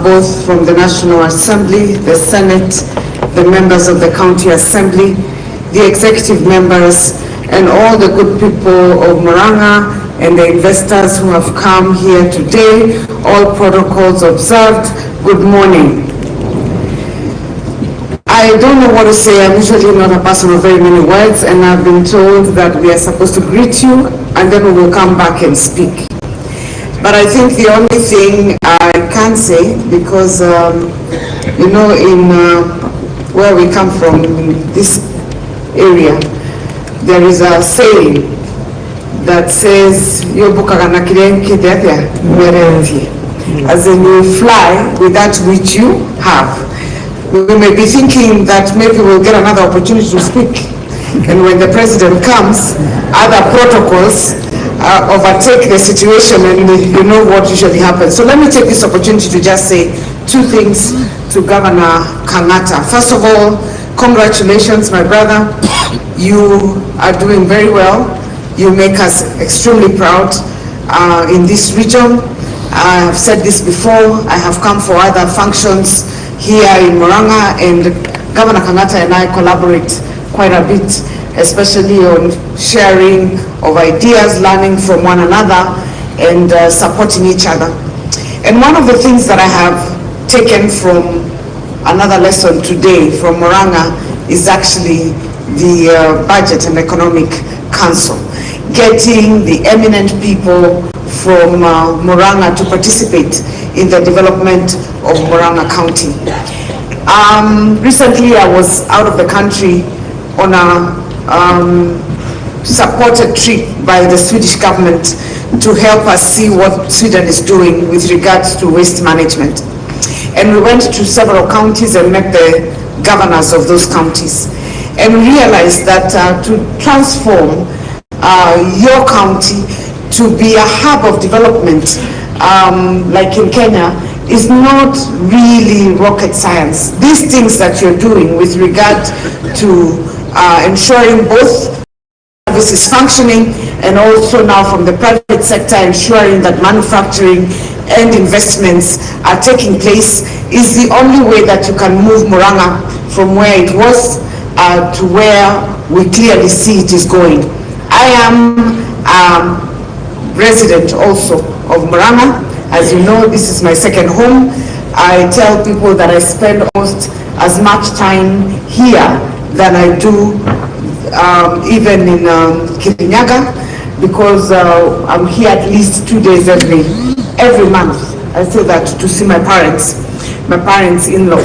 both from the National Assembly, the Senate, the members of the County Assembly, the executive members, and all the good people of Murang'a and the investors who have come here today, all protocols observed. Good morning. I don't know what to say. I'm usually not a person of very many words, and I've been told that we are supposed to greet you and then we will come back and speak. But I think the only thing I can say, because you know, in where we come from, in this area, there is a saying that says, as in you fly with that which you have. We may be thinking that maybe we'll get another opportunity to speak. And when the president comes, other protocols overtake the situation, and you know what usually happens. So let me take this opportunity to just say two things to Governor Kangata. First of all, congratulations, my brother. You are doing very well. You make us extremely proud in this region. I have said this before. I have come for other functions here in Murang'a, and Governor Kangata and I collaborate quite a bit, especially on sharing of ideas, learning from one another, and supporting each other. And one of the things that I have taken from another lesson today from Murang'a is actually the Budget and Economic Council, getting the eminent people from Murang'a to participate in the development of Murang'a County. Recently I was out of the country on a supported trip by the Swedish government to help us see what Sweden is doing with regards to waste management. And we went to several counties and met the governors of those counties, and realized that to transform your county to be a hub of development, like in Kenya, is not really rocket science. These things that you're doing with regard to ensuring both services functioning, and also now from the private sector ensuring that manufacturing and investments are taking place, is the only way that you can move Murang'a from where it was to where we clearly see it is going. I am resident also of Murang'a. As you know, this is my second home. I tell people that I spend almost as much time here than I do even in Kirinyaga, because I'm here at least 2 days every month. I say that to see my parents-in-law.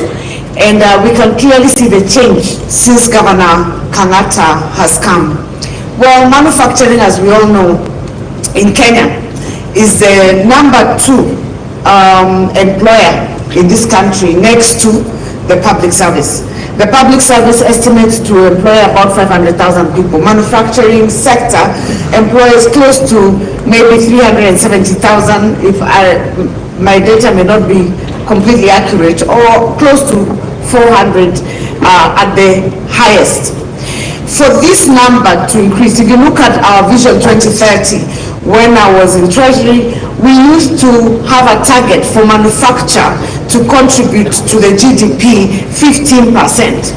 And we can clearly see the change since Governor Kangata has come. Well, manufacturing, as we all know, in Kenya is the #2 employer in this country, next to the public service. The public service estimates to employ about 500,000 people. Manufacturing sector employs close to maybe 370,000, if my data may not be completely accurate, or close to 400 at the highest. For this number to increase, if you look at our Vision 2030, when I was in Treasury, we used to have a target for manufacture to contribute to the GDP 15%.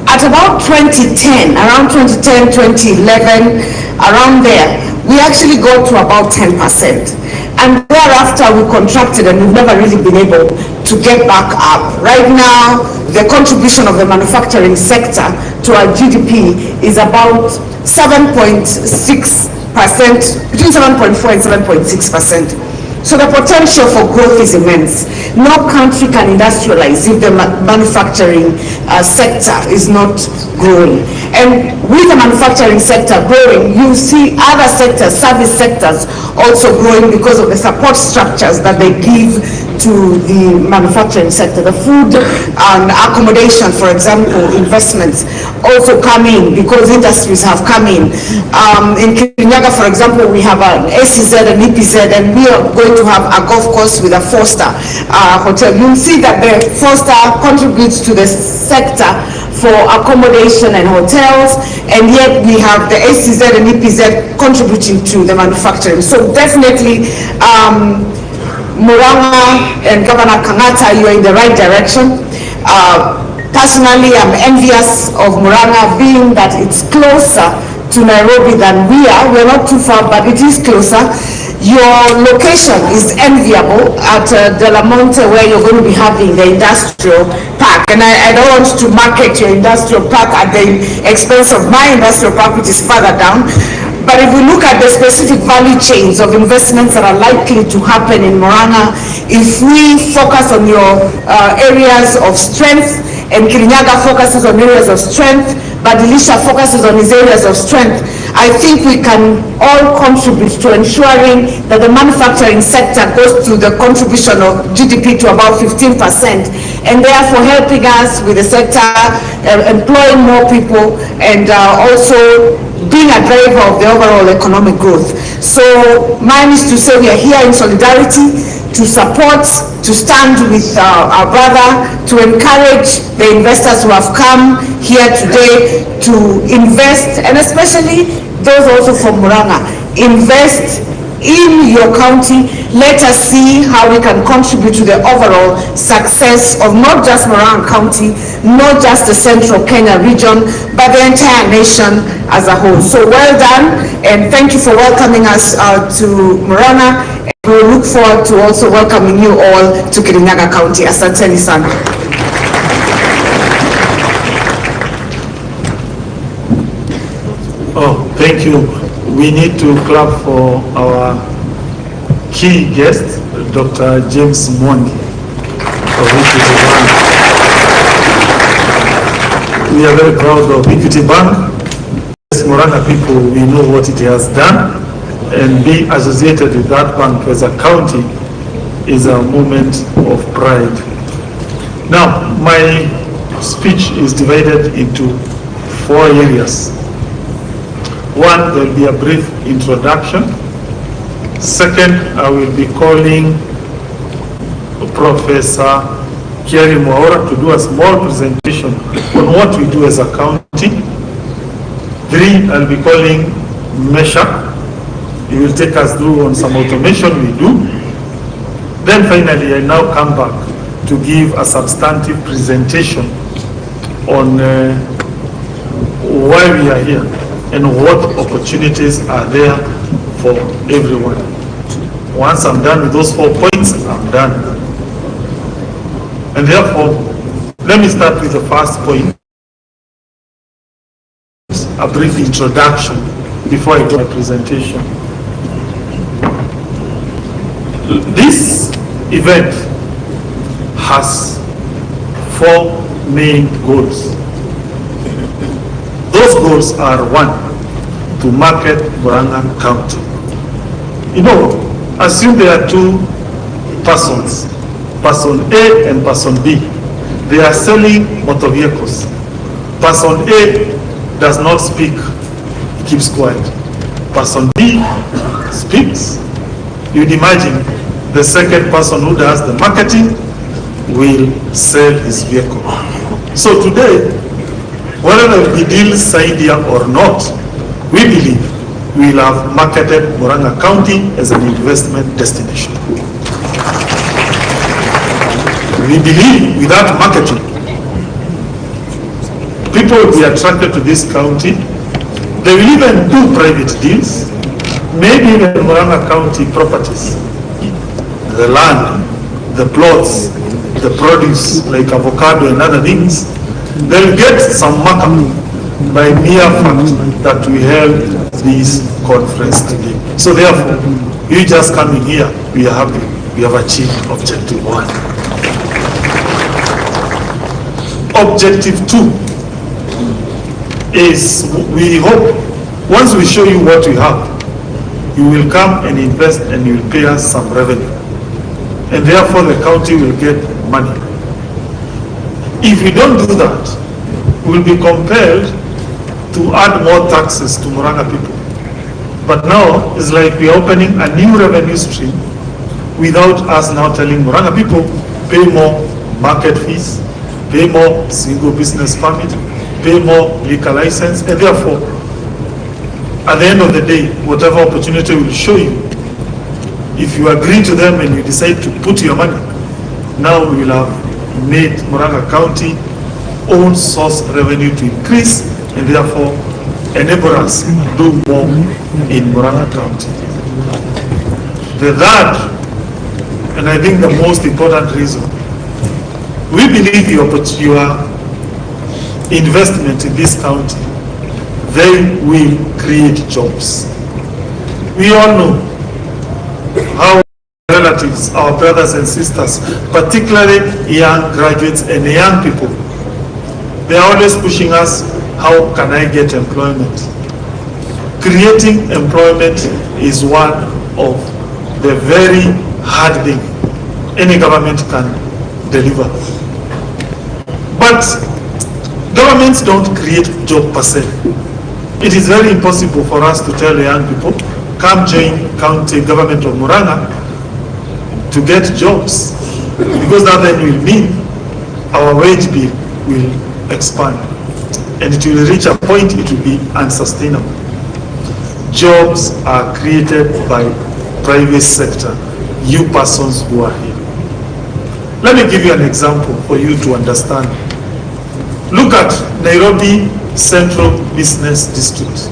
At about 2010, around 2010, 2011, around there, we actually got to about 10%. And thereafter we contracted, and we've never really been able to get back up. Right now, the contribution of the manufacturing sector to our GDP is about 7.6%, between 7.4 and 7.6%. So the potential for growth is immense. No country can industrialize if the manufacturing sector is not growing. And with the manufacturing sector growing, you see other sectors, service sectors, also growing because of the support structures that they give to the manufacturing sector. The food and accommodation, for example, investments also come in because industries have come in. In Kirinyaga, for example, we have an ACZ and EPZ, and we are going to have a golf course with a 4-star hotel. You'll see that the 4-star contributes to the sector for accommodation and hotels, and yet we have the ACZ and EPZ contributing to the manufacturing. So definitely Murang'a and Governor Kangata, you are in the right direction. Personally, I'm envious of Murang'a, being that it's closer to Nairobi than we are. We're not too far, but it is closer. Your location is enviable at De La Monte, where you're going to be having the industrial park. And I don't want to market your industrial park at the expense of my industrial park, which is further down. But if we look at the specific value chains of investments that are likely to happen in Murang'a, if we focus on your areas of strength, and Kirinyaga focuses on areas of strength, but Elisha focuses on his areas of strength, I think we can all contribute to ensuring that the manufacturing sector goes to the contribution of GDP to about 15%, and therefore helping us with the sector, employing more people, and also being a driver of the overall economic growth. So mine is to say we are here in solidarity, to support, to stand with our brother, to encourage the investors who have come here today to invest, and especially those also from Murang'a, invest in your county. Let us see how we can contribute to the overall success of not just Murang'a County, not just the central Kenya region, but the entire nation as a whole. So well done, and thank you for welcoming us to Murang'a. We look forward to also welcoming you all to Kirinyaga County. Asanteni sana. Oh, thank you. We need to clap for our key guest, Dr. James Mwangi of Equity Bank. We are very proud of Equity Bank. As Murang'a people, we know what it has done, and being associated with that bank as a county is a moment of pride. Now, my speech is divided into 4 areas. One, there will be a brief introduction. Second, I will be calling Professor Kiarie to do a small presentation on what we do as a county. 3, I'll be calling Mesha. He will take us through on some automation we do. Then finally, I now come back to give a substantive presentation on why we are here and what opportunities are there for everyone. Once I'm done with those 4 points, I'm done. And therefore, let me start with the first point, a brief introduction before I do my presentation. This event has 4 main goals. Those goals are: 1, to market Murang'a County. You know, assume there are 2 persons, person A and person B. They are selling motor vehicles. Person A does not speak, he keeps quiet. Person B speaks. You'd imagine the second person who does the marketing will sell his vehicle. So today, whether the deal signed here or not, we believe we will have marketed Murang'a County as an investment destination. We believe without marketing, people will be attracted to this county. They will even do private deals, maybe even Murang'a County properties, the land, the plots, the produce like avocado and other things. They'll get some markup by mere fact that we held this conference today. So therefore, you just coming here, we are happy. We have achieved objective 1. Objective 2 is, we hope, once we show you what we have, you will come and invest and you will pay us some revenue. And therefore the county will get money. If we don't do that, we will be compelled to add more taxes to Murang'a people. But now it's like we are opening a new revenue stream without us now telling Murang'a people, pay more market fees, pay more single business permit, pay more liquor license, and therefore, at the end of the day, whatever opportunity will show you, If you agree to them and you decide to put your money, now we will have made Murang'a County own source revenue to increase and therefore enable us to do more in Murang'a County. The third, and I think the most important reason, we believe your investment in this county, they will create jobs. We all know how relatives, our brothers and sisters, particularly young graduates and young people, they are always pushing us, how can I get employment? Creating employment is one of the very hard thing any government can deliver. But governments don't create job per se. It is very impossible for us to tell young people, come join county government of Murang'a to get jobs, because that then will mean our wage bill will expand and it will reach a point it will be unsustainable. Jobs are created by private sector, you persons who are here. Let me give you an example for you to understand. Look at Nairobi Central Business District.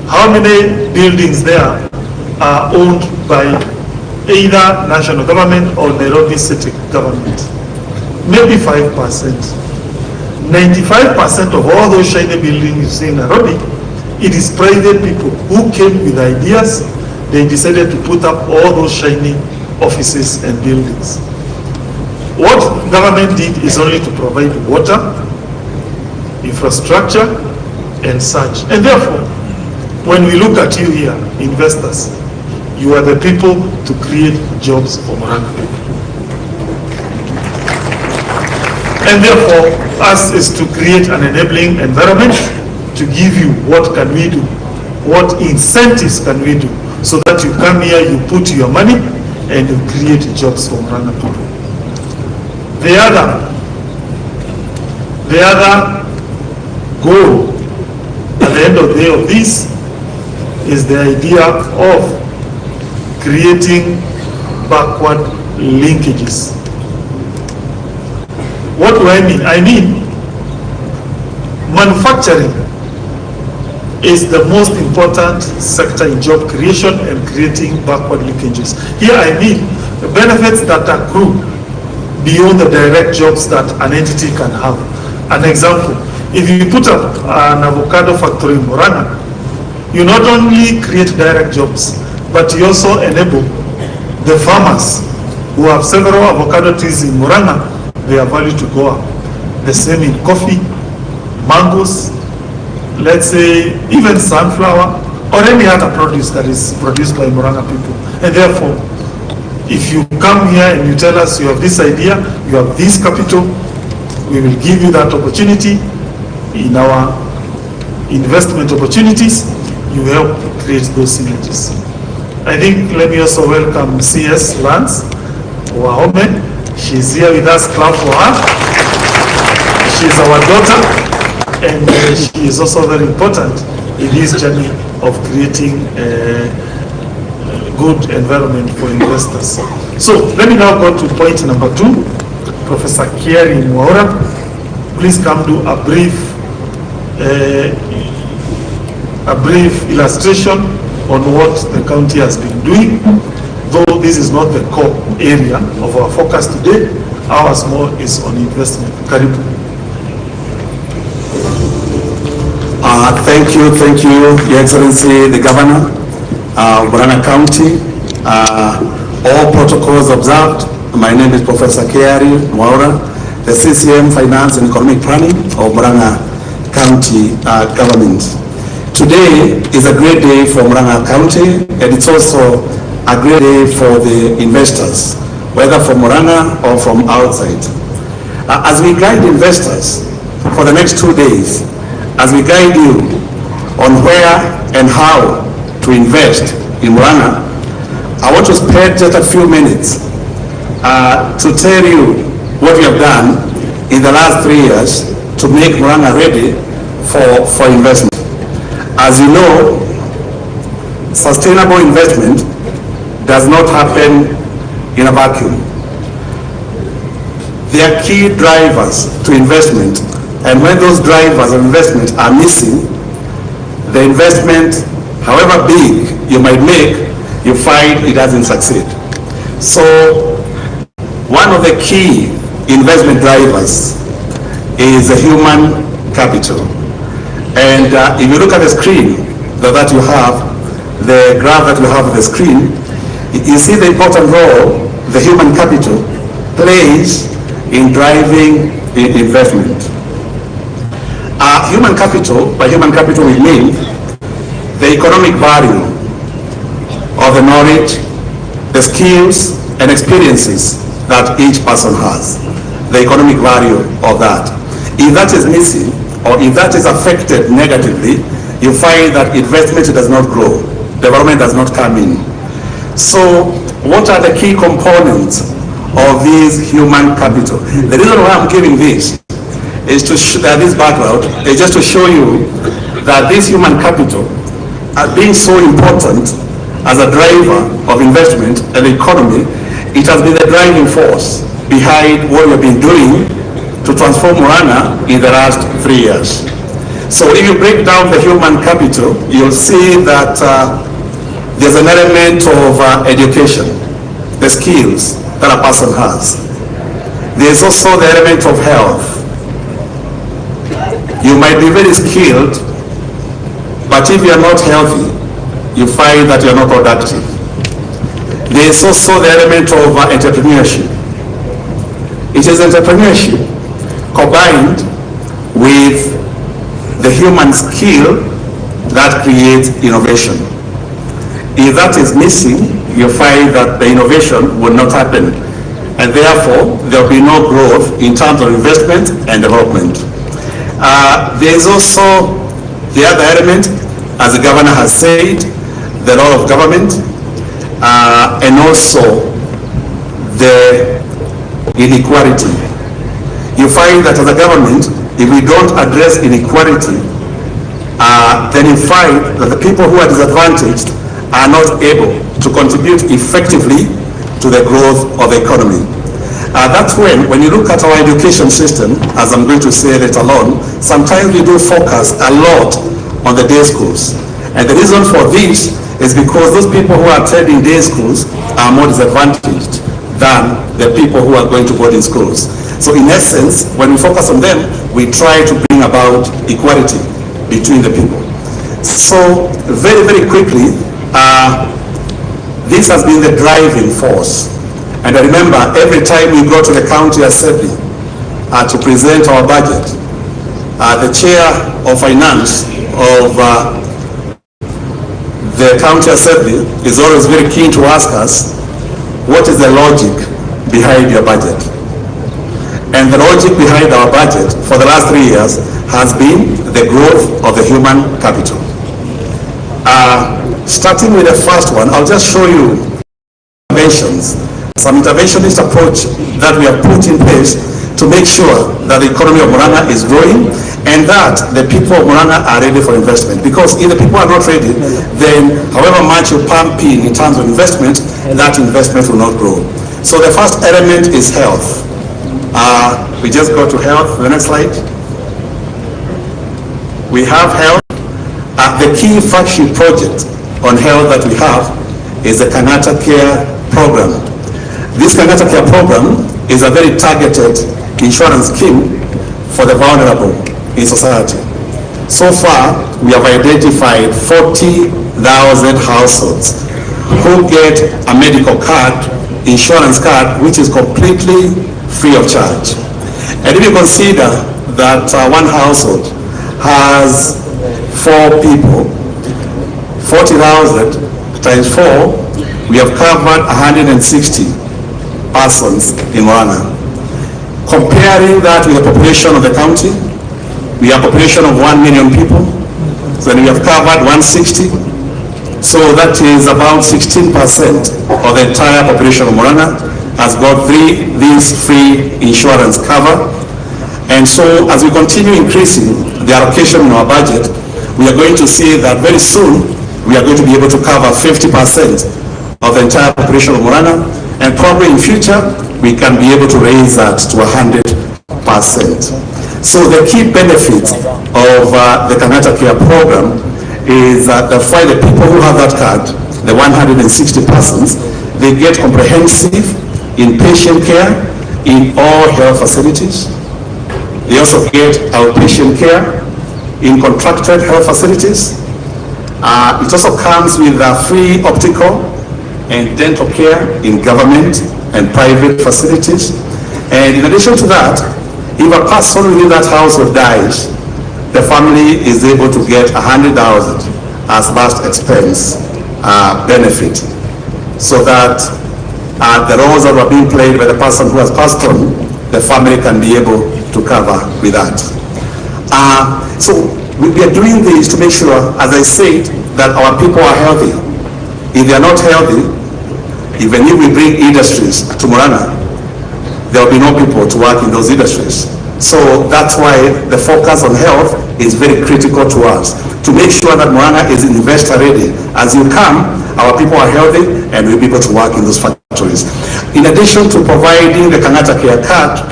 How many buildings there are owned by either national government or Nairobi city government? Maybe 5%. 95% of all those shiny buildings you see in Nairobi, it is private people who came with ideas. They decided to put up all those shiny offices and buildings. What government did is only to provide water, infrastructure, and such. And therefore, when we look at you here, investors, you are the people to create jobs for Murang'a. And therefore, us is to create an enabling environment to give you what can we do, what incentives can we do, so that you come here, you put your money, and you create jobs for Murang'a people. The other goal at the end of the day of this is the idea of creating backward linkages. What do I mean? I mean, manufacturing is the most important sector in job creation and creating backward linkages. Here I mean the benefits that accrue beyond the direct jobs that an entity can have. An example, if you put up an avocado factory in Murang'a, you not only create direct jobs, but you also enable the farmers who have several avocado trees in Murang'a, their value to go up. The same in coffee, mangoes, let's say even sunflower, or any other produce that is produced by Murang'a people. And therefore, if you come here and you tell us you have this idea, you have this capital, we will give you that opportunity in our investment opportunities. You help create those synergies. I think let me also welcome CS Lance Wahome. She's here with us. Clap for her. She's our daughter, and she is also very important in this journey of creating good environment for investors. So let me now go to point number 2. Professor Kiarie, please come do a brief illustration on what the county has been doing. Though this is not the core area of our focus today, ours more is on investment. Karibu. Thank you, Your Excellency, the Governor of Murang'a County. All protocols observed. My name is Professor Kiarie, the CCM Finance and Economic Planning of Murang'a County Government. Today is a great day for Murang'a County, and it's also a great day for the investors, whether from Murang'a or from outside. As we guide investors for the next 2 days, as we guide you on where and how to invest in Murang'a, I want to spend just a few minutes to tell you what we have done in the last 3 years to make Murang'a ready for investment. As you know, sustainable investment does not happen in a vacuum. There are key drivers to investment, and when those drivers of investment are missing, the investment, however big you might make, you find it doesn't succeed. So one of the key investment drivers is the human capital. And if you look at the screen that you have, the graph that you have on the screen, you see the important role the human capital plays in driving investment. Human capital, by human capital we mean the economic value of the knowledge, the skills and experiences that each person has. The economic value of that. If that is missing, or if that is affected negatively, you find that investment does not grow, development does not come in. So what are the key components of this human capital? The reason why I'm giving this is to this background is just to show you that this human capital, as being so important as a driver of investment and the economy, it has been the driving force behind what we've been doing to transform Murang'a in the last 3 years. So if you break down the human capital, you'll see that there's an element of education, the skills that a person has. There's also the element of health. You might be very skilled, but if you're not healthy, you find that you're not productive. There's also the element of entrepreneurship. It is entrepreneurship combined with the human skill that creates innovation. If that is missing, you find that the innovation will not happen, and therefore there will be no growth in terms of investment and development. There is also the other element, as the governor has said, the role of government, and also the inequality. You find that as a government, if we don't address inequality, then you find that the people who are disadvantaged are not able to contribute effectively to the growth of the economy. That's when you look at our education system, as I'm going to say later on, sometimes we do focus a lot on the day schools. And the reason for this is because those people who are attending day schools are more disadvantaged than the people who are going to boarding schools. So in essence, when we focus on them, we try to bring about equality between the people. So very, very quickly, this has been the driving force. And I remember every time we go to the county assembly to present our budget, the chair of finance of the county assembly is always very keen to ask us, what is the logic behind your budget? And the logic behind our budget for the last 3 years has been the growth of the human capital. Starting with the first one, I'll just show you interventions, some interventionist approach that we have put in place to make sure that the economy of Murang'a is growing and that the people of Murang'a are ready for investment. Because if the people are not ready, then however much you pump in terms of investment, that investment will not grow. So the first element is health. We just go to health, the next slide. We have health. The key flagship project on health that we have is the Kangata Care Program. This Kangata Care Program is a very targeted insurance scheme for the vulnerable in society. So far, we have identified 40,000 households who get a medical card, insurance card, which is completely free of charge. And if you consider that one household has 4 people, 40,000 times 4, we have covered 160 persons in Murang'a. Comparing that with the population of the county, we have a population of 1 million people, so then we have covered 160. So that is about 16% of the entire population of Murang'a has got this free insurance cover. And so as we continue increasing the allocation in our budget, we are going to see that very soon we are going to be able to cover 50% of the entire population of Murang'a, and probably in future we can be able to raise that to 100%. So the key benefit of the Kangata Care program is that for the people who have that card, the 160 persons, they get comprehensive inpatient care in all health facilities. They also get outpatient care in contracted health facilities. It also comes with free optical and dental care in government and private facilities. And in addition to that, if a person within that household dies, the family is able to get 100,000 as last expense benefit, so that the roles that were being played by the person who has passed on, the family can be able to cover with that. So we are doing this to make sure, as I said, that our people are healthy. If they are not healthy, even if we bring industries to Murang'a, there will be no people to work in those industries. So that's why the focus on health is very critical to us, to make sure that Murang'a is investor ready. As you come, our people are healthy and we'll be able to work in those factories. In addition to providing the Kangata Care card,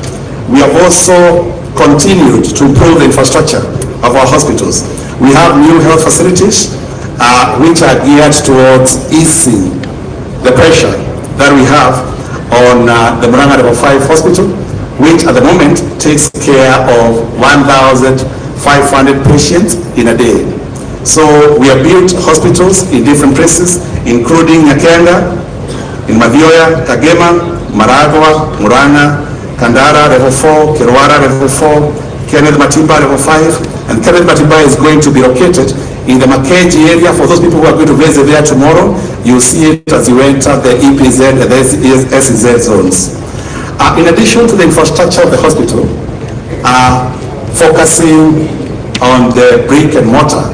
we have also continued to improve the infrastructure of our hospitals. We have new health facilities which are geared towards easing the pressure that we have on the Murang'a Level 5 hospital, which at the moment takes care of 1,500 patients in a day. So we have built hospitals in different places, including Nyakenda, in Mavioya, Kagema, Maragwa, Murang'a, Kandara Level 4, Kirwara Level 4, Kenneth Matimba Level 5, and Kenneth Matimba is going to be located in the Makeji area. For those people who are going to visit there tomorrow, you'll see it as you enter the EPZ and the SEZ zones. In addition to the infrastructure of the hospital, focusing on the brick and mortar,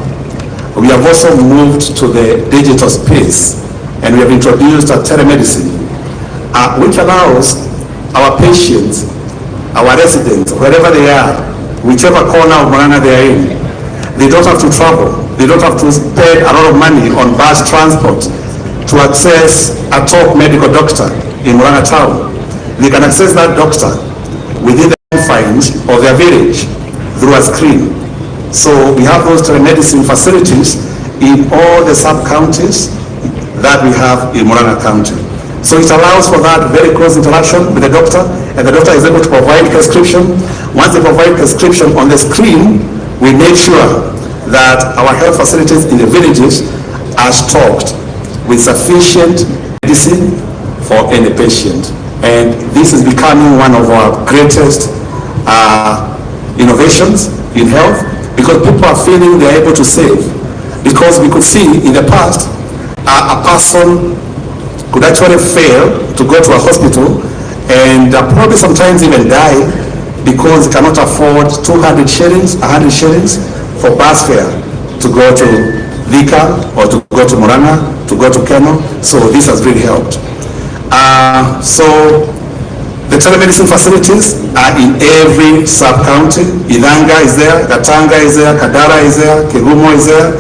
we have also moved to the digital space, and we have introduced telemedicine, which allows our patients, our residents, wherever they are, whichever corner of Murang'a they are in, they don't have to travel. They don't have to spend a lot of money on bus transport to access a top medical doctor in Murang'a town. They can access that doctor within the confines of their village through a screen. So we have those telemedicine facilities in all the sub-counties that we have in Murang'a County. So it allows for that very close interaction with the doctor, and the doctor is able to provide prescription. Once they provide prescription on the screen, we make sure that our health facilities in the villages are stocked with sufficient medicine for any patient. And this is becoming one of our greatest innovations in health, because people are feeling they are able to save. Because we could see in the past, a person could actually fail to go to a hospital and probably sometimes even die because they cannot afford 200 shillings, 100 shillings for bus fare to go to Vika or to go to Murang'a, to go to Keno. So this has really helped. So the telemedicine facilities are in every sub-county. Idanga is there, Gatanga is there, Kadara is there, Kegumo is there,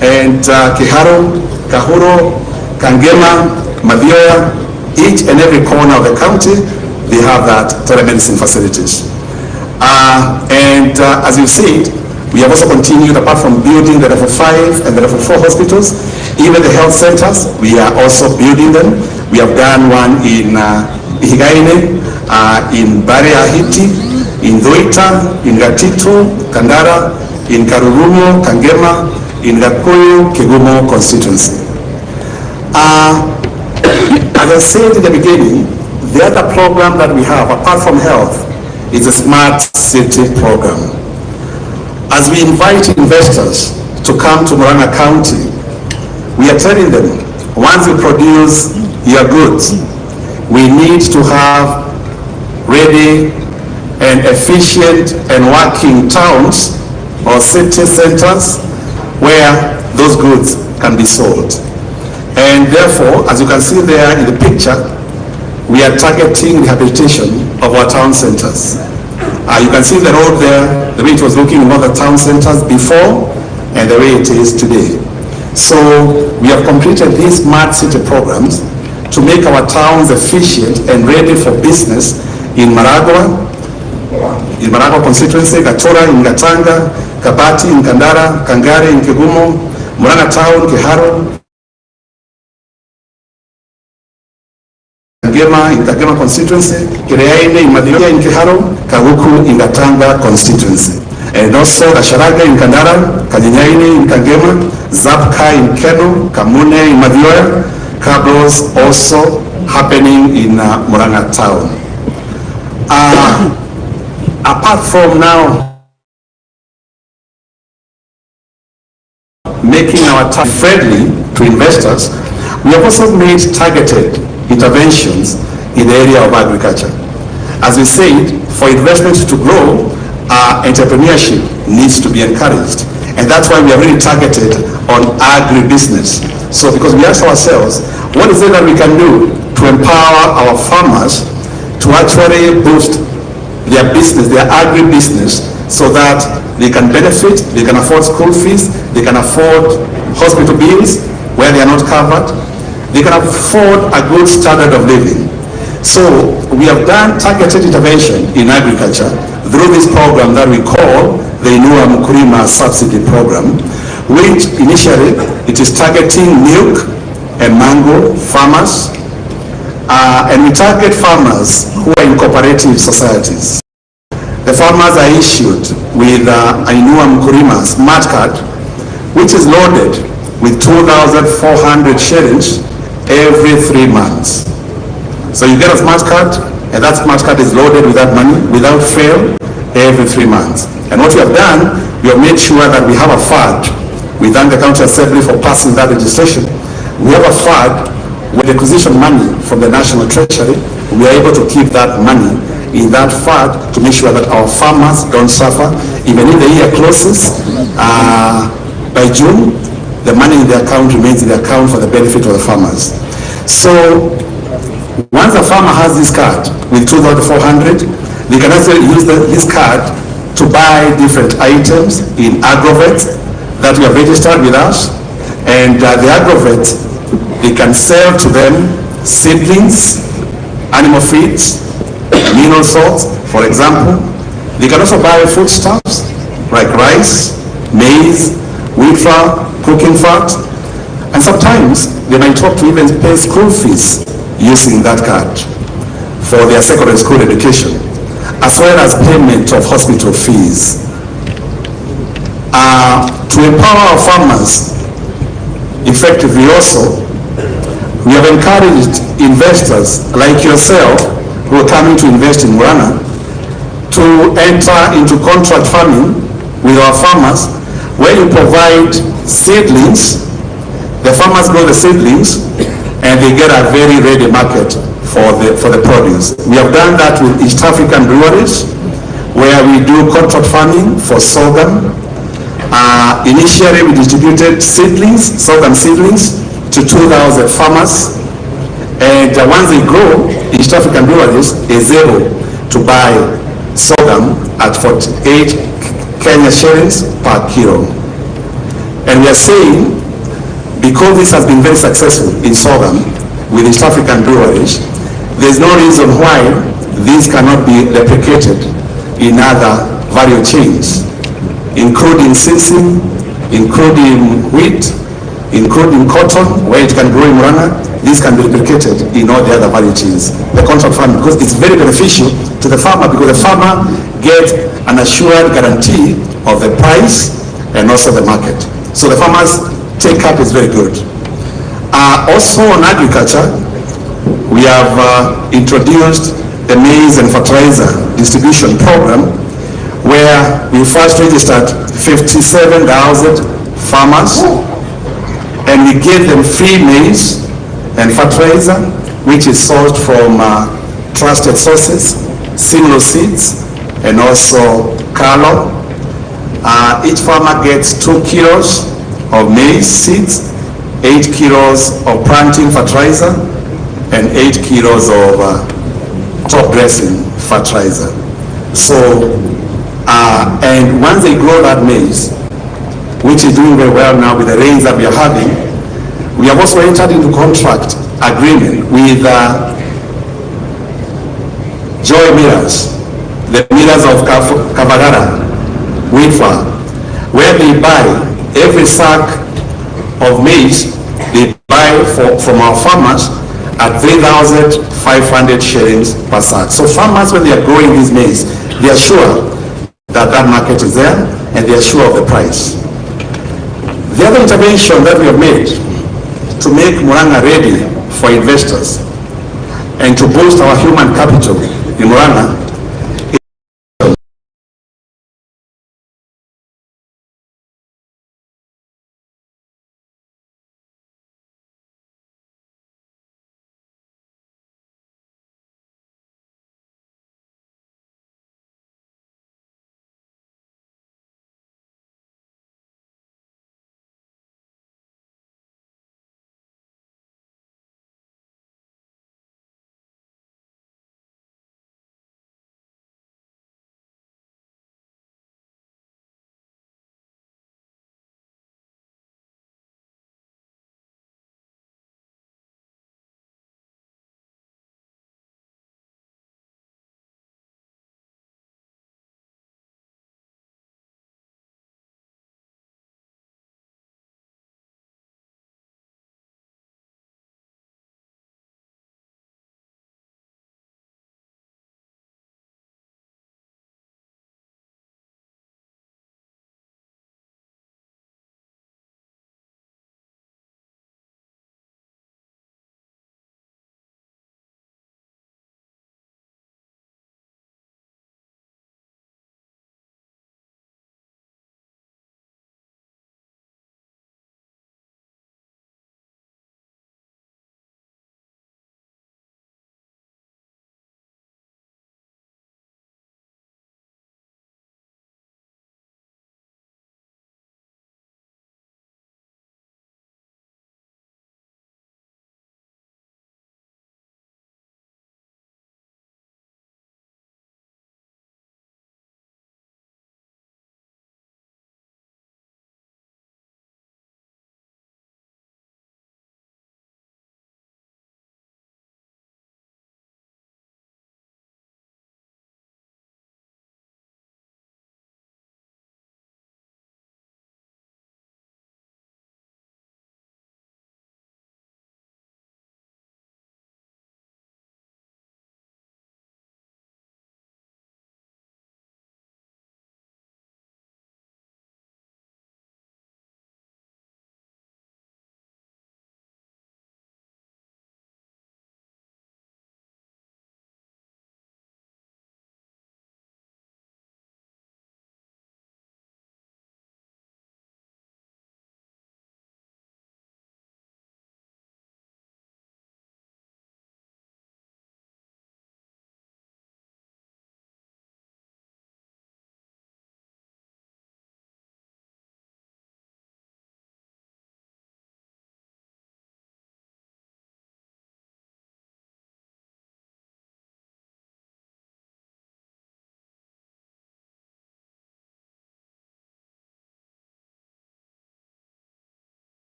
and Kiharo, Kahuro, Kangema, Mavioya, each and every corner of the county, they have that telemedicine facilities. As you see, we have also continued, apart from building the Level 5 and the Level 4 hospitals, even the health centers, we are also building them. We have done one in Higaine, in Bariahiti, in Doita, in Gatito, Kandara, in Karurumo, Kangema, in Gakuyu, Kegumo constituency. As I said in the beginning, the other program that we have, apart from health, is a smart city program. As we invite investors to come to Murang'a County, we are telling them, once you produce your goods, we need to have ready and efficient and working towns or city centers where those goods can be sold. And therefore, as you can see there in the picture, we are targeting rehabilitation of our town centers. You can see the road there, the way it was looking in other town centers before and the way it is today. So we have completed these smart city programs to make our towns efficient and ready for business in Murang'a constituency, Gatora in Gatanga, Kabati in Kandara, Kangare in Kigumo, Murang'a town, Kiharo, Kagema in Kagema constituency, Kiarie in Madilia in Kiharo, Kaguku in Gatanga constituency. And also Gasharaga in Kandara, Kanyanyaini in Kagema, Zapka in Keno, Kamune in Madioya, Kablos also happening in Murang'a town. Apart from now making our town friendly to investors, we have also made targeted interventions in the area of agriculture. As we said, for investment to grow, entrepreneurship needs to be encouraged. And that's why we are really targeted on agribusiness. So because we ask ourselves, what is it that we can do to empower our farmers to actually boost their business, their agribusiness, so that they can benefit, they can afford school fees, they can afford hospital bills where they are not covered, they can afford a good standard of living. So we have done targeted intervention in agriculture through this program that we call the Inua Mkulima Subsidy Program, which initially it is targeting milk and mango farmers, and we target farmers who are in cooperative societies. The farmers are issued with Inua Mkulima smart card, which is loaded with 2,400 shillings every 3 months. So you get a smart card, and that smart card is loaded with that money without fail every 3 months. And what we have done, we have made sure that we have a fund. We thank the County Assembly for passing that legislation. We have a fund with acquisition money from the National Treasury. We are able to keep that money in that fund to make sure that our farmers don't suffer. Even if the year closes, by June, the money in the account remains in the account for the benefit of the farmers. So once a farmer has this card with 2,400, they can also use this card to buy different items in agrovets that we have registered with us. And the agrovets, they can sell to them seedlings, animal feeds, mineral salts, for example. They can also buy foodstuffs like rice, maize, wheat flour, cooking fat, and sometimes they might talk to even pay school fees using that card for their secondary school education, as well as payment of hospital fees. To empower our farmers effectively also, we have encouraged investors like yourself who are coming to invest in Murang'a to enter into contract farming with our farmers, where you provide seedlings. The farmers grow the seedlings and they get a very ready market for the produce. We have done that with East African breweries, where we do contract farming for sorghum. Initially we distributed seedlings, sorghum seedlings, to 2,000 farmers, and once they grow, East African breweries is able to buy sorghum at 48 Kenya shillings per kilo. And we are saying, because this has been very successful in sorghum with East African breweries, there's no reason why these cannot be replicated in other value chains, including sisal, including wheat, including cotton, where it can grow in Murang'a. This can be replicated in all the other value chains. The contract farming, because it's very beneficial to the farmer, because the farmer gets an assured guarantee of the price and also the market. So the farmers' take-up is very good. Also on agriculture, we have introduced the maize and fertilizer distribution program, where we first registered 57,000 farmers, and we gave them free maize and fertilizer, which is sourced from trusted sources, Simlo seeds, and also Carlo. Each farmer gets 2 kilos of maize seeds, 8 kilos of planting fertilizer, and 8 kilos of top dressing fertilizer. So, and once they grow that maize, which is doing very well now with the rains that we are having. We have also entered into contract agreement with Joy Millers, the millers of Kavagara, Wifa, where they buy every sack of maize, they buy from our farmers at 3,500 shillings per sack. So farmers, when they are growing these maize, they are sure that that market is there and they are sure of the price. The other intervention that we have made to make Murang'a ready for investors and to boost our human capital in Murang'a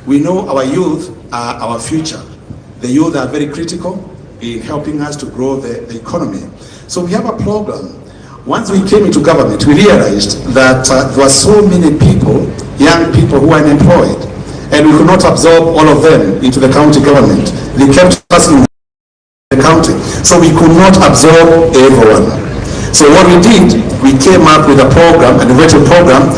We know our youth are our future. The youth are very critical in helping us to grow the economy. So we have a program. Once we came into government, we realized that there were so many people, young people who are unemployed, and we could not absorb all of them into the county government. They kept us in the county, so we could not absorb everyone. So what we did, we came up with a program, an innovative program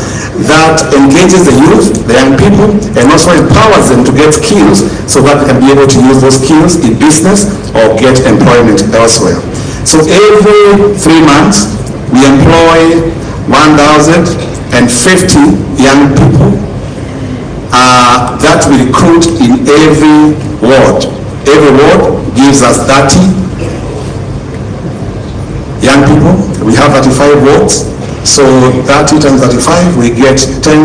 that engages the youth, the young people, and also empowers them to get skills so that they can be able to use those skills in business or get employment elsewhere. So every 3 months, we employ 1,050 young people that we recruit in every ward. Every ward gives us 30 young people. We have 35 wards. So 30 times 35, we get 10,000,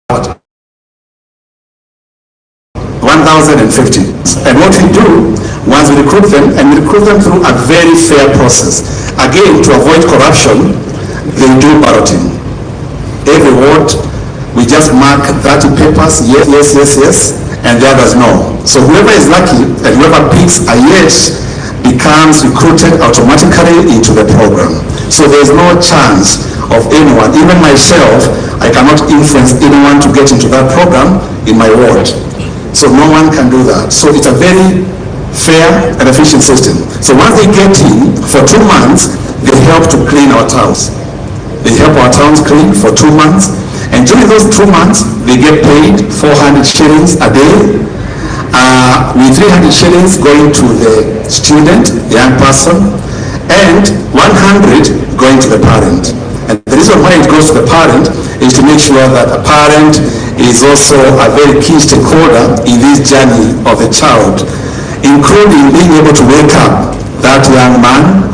1,050. And what we do, once we recruit them, and we recruit them through a very fair process. Again, to avoid corruption, they do balloting. Every ward, we just mark 30 papers, yes, yes, yes, yes, and the others no. So whoever is lucky and whoever picks a yes becomes recruited automatically into the program. So there's no chance of anyone, even myself, I cannot influence anyone to get into that program in my ward. So no one can do that. So it's a very fair and efficient system. So once they get in, for 2 months, they help to clean our towns. They help our towns clean for 2 months. And during those 2 months, they get paid 400 shillings a day. With 300 shillings going to the student, the young person, and 100 going to the parent. And the reason why it goes to the parent is to make sure that the parent is also a very key stakeholder in this journey of the child, including being able to wake up that young man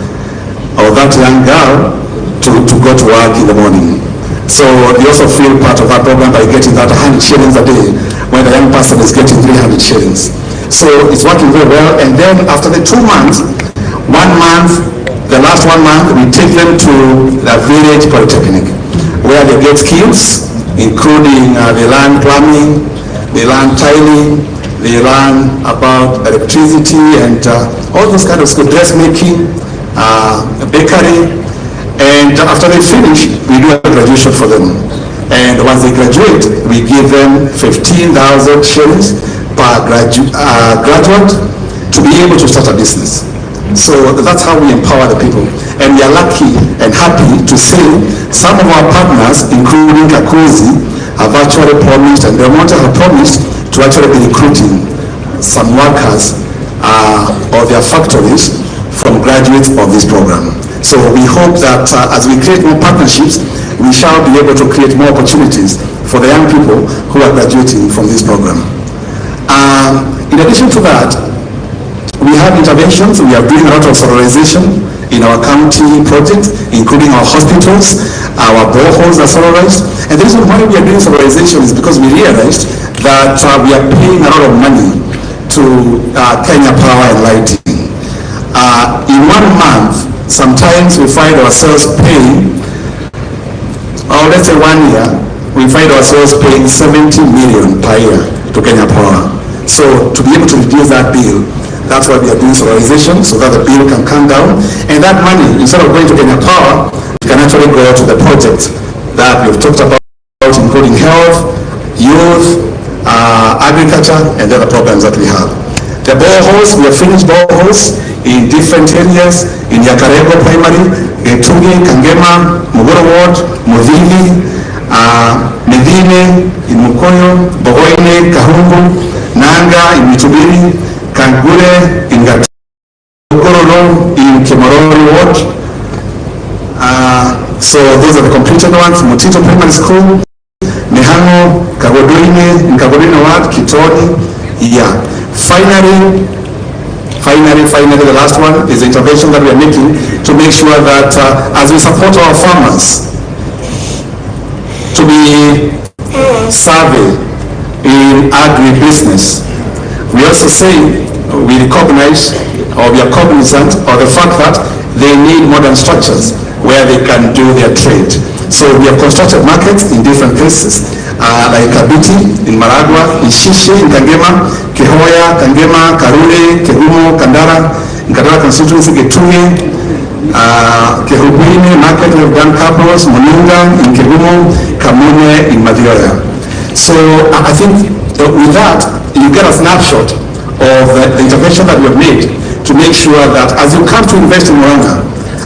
or that young girl to go to work in the morning. So they also feel part of that program by getting that 100 shillings a day when the young person is getting 300 shillings. So it's working very well. And then after the 2 months, 1 month, the last 1 month, we take them to the village polytechnic where they get skills, including they learn plumbing, they learn tiling, they learn about electricity and all those kind of skills, dressmaking, bakery. And after they finish, we do a graduation for them. And once they graduate, we give them 15,000 shillings per graduate to be able to start a business. So that's how we empower the people. And we are lucky and happy to say some of our partners, including Kakuzi, have actually promised, and Delmonte have promised to actually be recruiting some workers or their factories from graduates of this program. So we hope that as we create more partnerships, we shall be able to create more opportunities for the young people who are graduating from this program. In addition to that, we have interventions. We are doing a lot of solarization in our county projects, including our hospitals, our boreholes are solarized. And the reason why we are doing solarization is because we realized that we are paying a lot of money to Kenya Power and Lighting. In 1 month, sometimes we find ourselves paying, or let's say 1 year, we find ourselves paying 70 million per year to Kenya Power. So to be able to reduce that bill, that's why we are doing solarization, so that the bill can come down. And that money, instead of going to Kenya Power, can actually go to the project that we've talked about, including health, youth, agriculture, and the other programs that we have. The boreholes, we have finished boreholes in different areas, in Yakarego Primary, Getugi, Kangema, Mugoro Ward, Mudhili, Medine, in Mukoyo, Bogoine, Kahungu, Nanga, in Mitubiri, Kangure, in Gatogoro, in Kimorori Ward. So those are the completed ones. Mutito Primary School, Mihango, Kagoduine, in Kagoduine Ward, Kitoni, yeah. Finally, the last one is the intervention that we are making to make sure that as we support our farmers to be savvy in agribusiness, we also say we recognize or we are cognizant of the fact that they need modern structures where they can do their trade. So we have constructed markets in different places. like Kabiti in Maragua, Ishishi in Kangema, Kehoya, Kangema, Karule, Kehumo, Kandara, in Kandara constituency, Getuye, Kehubini, Market, we've done Kabros, Moninga in Kehumo, Kamune in Madioya. So I think with that, you get a snapshot of the intervention that we have made to make sure that as you come to invest in Murang'a,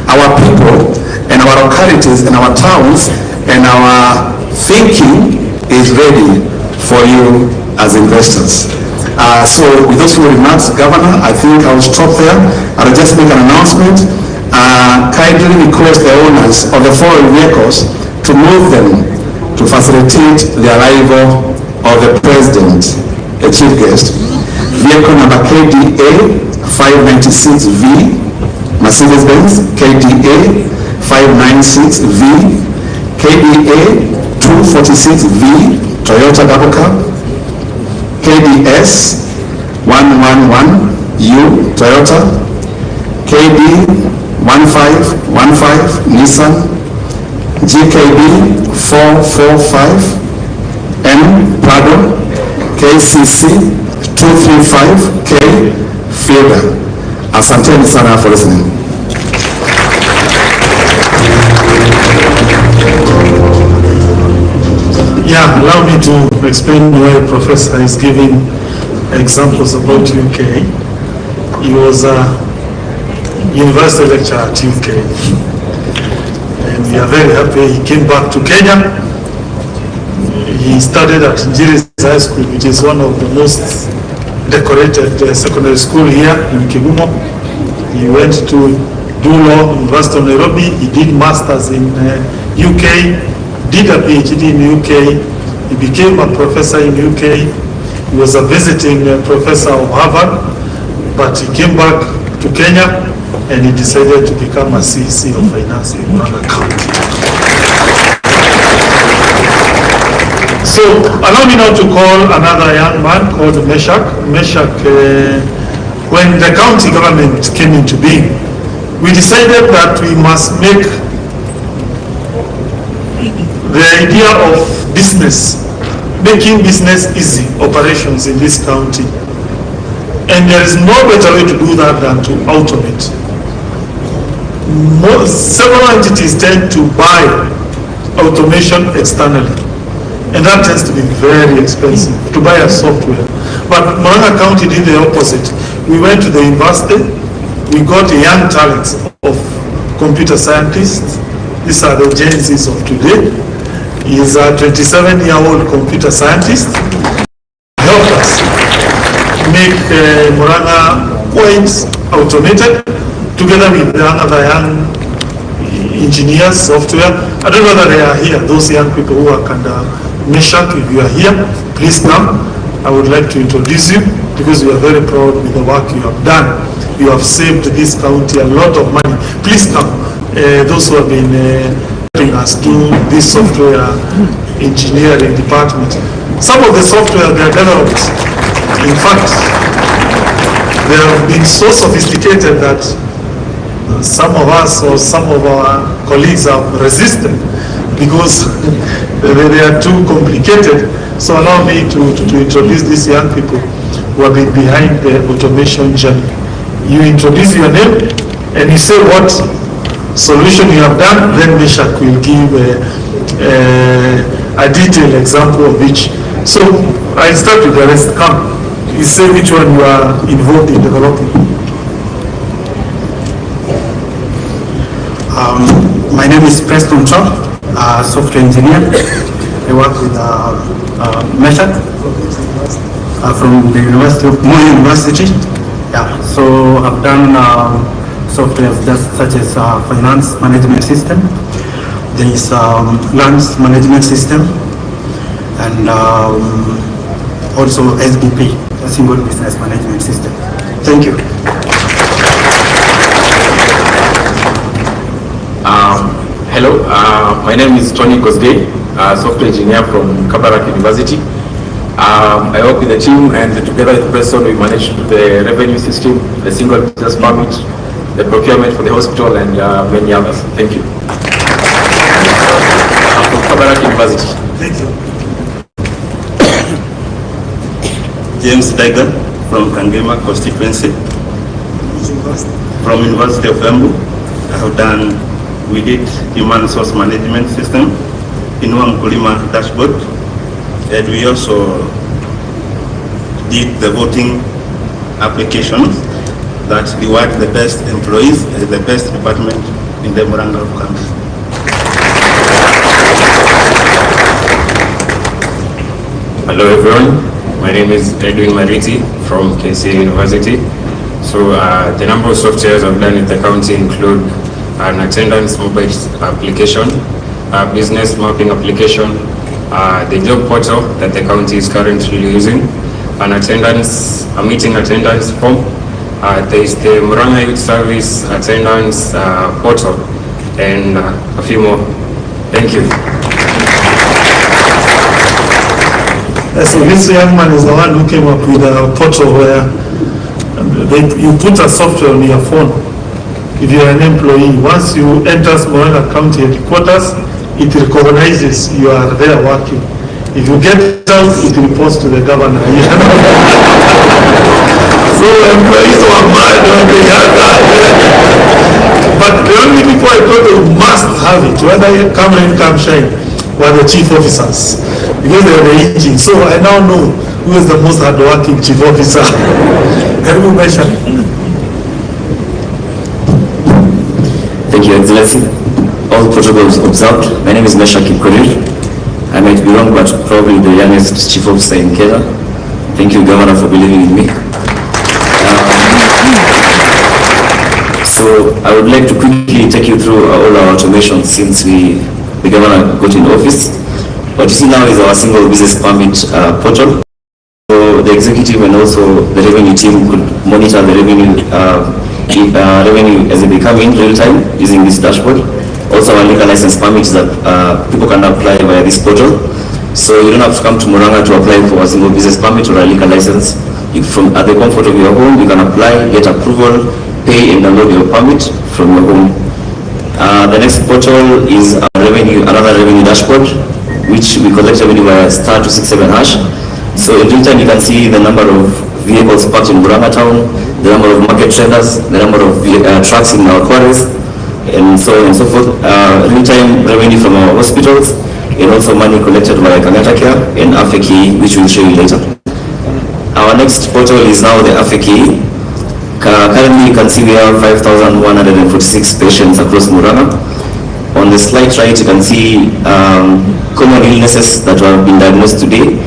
our people and our localities and our towns and our thinking is ready for you as investors. So with those few remarks, Governor, I think I'll stop there. I'll just make an announcement. Kindly request the owners of the foreign vehicles to move them to facilitate the arrival of the President, the Chief Guest. Vehicle number KDA 596V, Mercedes-Benz, KDA 596V, KDA 246V, Toyota double cab, KDS 111U, Toyota, KD 1515, Nissan, GKB 445, M, Prado, KCC 235K, Fielder. Asanteni sana for listening. Yeah, allow me to explain why Professor is giving examples about UK. He was a university lecturer at UK. And we are very happy he came back to Kenya. He studied at Njiri's High School, which is one of the most decorated secondary school here in Kigumo. He went to do law in University of Nairobi. He did masters in UK, did a PhD in UK. He became a professor in UK. He was a visiting professor of Harvard, but he came back to Kenya and he decided to become a CEC of finance in Murang'a County. So allow me now to call another young man called Meshach. Meshach, when the county government came into being, we decided that we must make the idea of business, making business easy, operations in this county. And there is no better way to do that than to automate. Several entities tend to buy automation externally. And that tends to be very expensive, to buy a software. But Murang'a County did the opposite. We went to the university, we got young talents of computer scientists. These are the Gen Zs of today. He is a 27-year-old computer scientist. Helped us make Murang'a quite automated, together with the other young engineers, software. I don't know that they are here, those young people who are kind of Meshach, if you are here, please come. I would like to introduce you because we are very proud with the work you have done. You have saved this county a lot of money. Please come. Those who have been helping us do this software engineering department. Some of the software they are developed, in fact, they have been so sophisticated that some of us or some of our colleagues have resisted because they are too complicated. So allow me to introduce these young people who have been behind the automation journey. You introduce your name and you say what solution you have done, then Meshach will give a detailed example of each. So I start with the rest. Come, you say which one you are involved in developing. My name is Preston Chop, software engineer. I work with Meshach from the University of University. Yeah, so I've done software just such as finance management system. There is lands management system, and also SDP, a single business management system. Thank you. Hello, my name is Tony Kosgei, software engineer from Kabarak University. I work with the team, and together with the person we manage the revenue system, the single business permit, the procurement for the hospital, and many others. Thank you. I'm from Kabarak University. Thank you. James Tiger from Kangema constituency. From University of Embu, we did human resource management system, Inua Mkulima dashboard, and we also did the voting applications that reward the best employees and the best department in the Murang'a county. Hello everyone, my name is Edwin Mariti from KC University. So the number of softwares I've done in the county include an attendance mobile application, a business mapping application, the job portal that the county is currently using, a meeting attendance form, there is the Murang'a Youth Service attendance portal, and a few more. Thank you. So this young man is the one who came up with a portal where you put a software on your phone. If you are an employee, once you enter Murang'a County headquarters, it recognizes you are there working. If you get out, it reports to the governor. So employees were mad when they had that. But the only people I thought they must have it, whether you come rain, come shine, were the chief officers, because they were the engine. So I now know who is the most hardworking chief officer. Can you mention? Thank you, Excellency. All protocols observed. My name is Mesha Kipkorir. I might be wrong, but probably the youngest chief officer in Kenya. Thank you, Governor, for believing in me. So I would like to quickly take you through all our automation since the Governor got in office. What you see now is our single business permit portal. So the executive and also the revenue team could monitor the revenue as they come in real time using this dashboard. Also our liquor license permits that people can apply via this portal. So you don't have to come to Murang'a to apply for a single business permit or a liquor license. From at the comfort of your home, you can apply, get approval, pay and download your permit from your home. The next portal is another revenue dashboard, which we collect revenue via *267#. So in real time, you can see the number of vehicles parked in Murang'a town, the number of market traders, the number of trucks in our quarries, and so on and so forth. Real-time revenue from our hospitals, and also money collected via Kangata care and AFEKI, which we'll show you later. Our next portal is now the AFEKI. Currently, you can see we have 5,146 patients across Murang'a. On the slide right, you can see common illnesses that have been diagnosed today.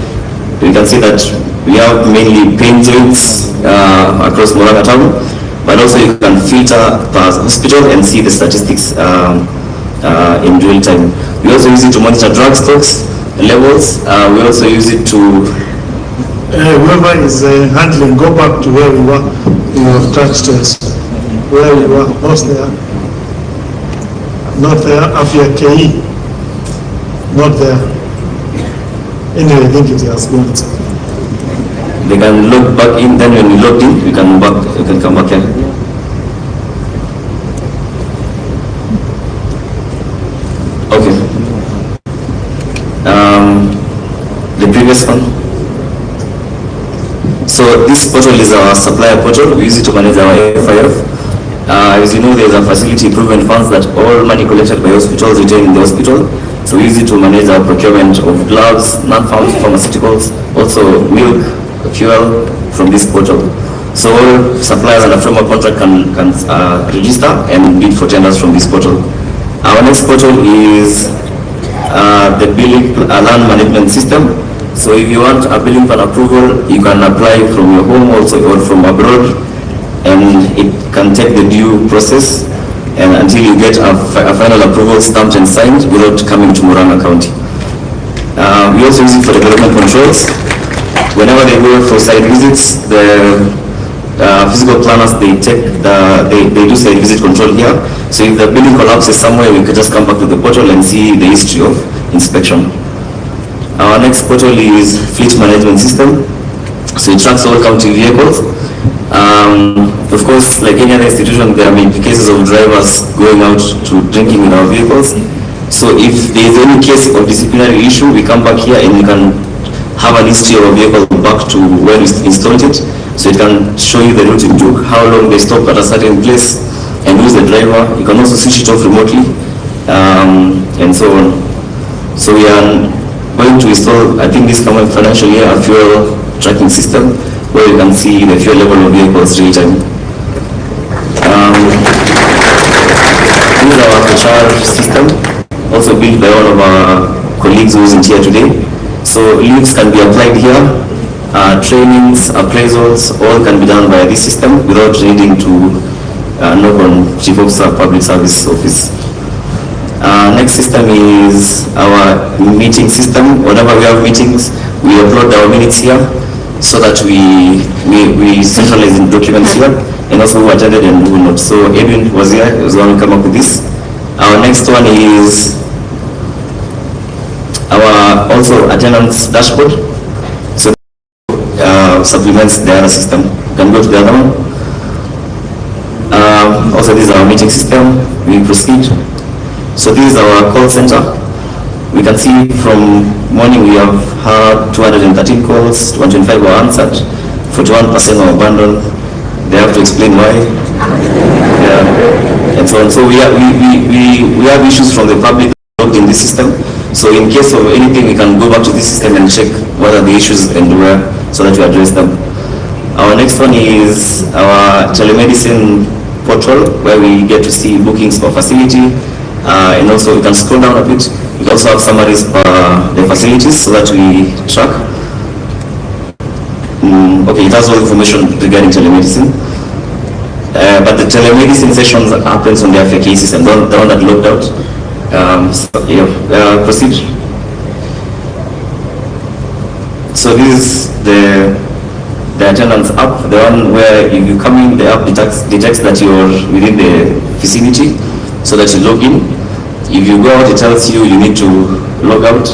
You can see that we have mainly pain joints across Murang'a town, but also you can filter per hospital and see the statistics in real time. We also use it to monitor drug stocks levels. We also use it to whoever is handling, go back to where we were. You have touched us. Where we were, not there, Afia KE, not there. Anyway, I think it has gone. They can log back in, then when you log in, you can come back here. Okay. The previous one. So this portal is our supplier portal. We use it to manage our FIF. As you know, there is a facility improvement funds that all money collected by hospitals retain in the hospital. So we use it to manage our procurement of gloves, non-pharmaceuticals, also milk, fuel from this portal. So all suppliers under framework contract can register and bid for tenders from this portal. Our next portal is the billing land management system. So if you want a billing plan approval, you can apply from your home also or from abroad, and it can take the due process and until you get a final approval stamped and signed without coming to Murang'a County. We also use it for development controls. Whenever they go for site visits, the physical planners, they do site visit control here. So if the building collapses somewhere, we can just come back to the portal and see the history of inspection. Our next portal is fleet management system. So it tracks all county vehicles. Of course, like any other institution, there may be cases of drivers going out to drinking in our vehicles. So if there is any case of disciplinary issue, we come back here and we can have an history of a vehicle back to when we installed it, so it can show you the route it took, how long they stopped at a certain place, and who's the driver. You can also switch it off remotely, and so on. So we are going to install, I think this coming financial year, a fuel tracking system where you can see the fuel level of vehicles real time. This is our HR system, also built by one of our colleagues who isn't here today. So leaves can be applied here, trainings, appraisals, all can be done by this system without needing to knock on Chief Officer Public Service Office. Next system is our meeting system. Whenever we have meetings, we upload our minutes here so that we centralize the documents here, and also who attended and who not. So Edwin was here, he was the one who came up with this. Our next one is our also attendance dashboard. So supplements the other system. You can go to the other one. Also this is our meeting system. We proceed. So this is our call center. We can see from morning we have had 213 calls, 125 were answered, 41% were abandoned. They have to explain why. Yeah. And so on. So we have issues from the public logged in this system. So in case of anything, we can go back to this system and check what are the issues and where, so that we address them. Our next one is our telemedicine portal, where we get to see bookings for facility, and also we can scroll down a bit. We also have summaries for the facilities so that we track. Okay, it has all information regarding telemedicine. But the telemedicine sessions happens on the FAK system, the one that logged out. So, yeah, proceed. So this is the attendance app, the one where if you come in, the app detects that you're within the vicinity, so that you log in. If you go out, it tells you you need to log out.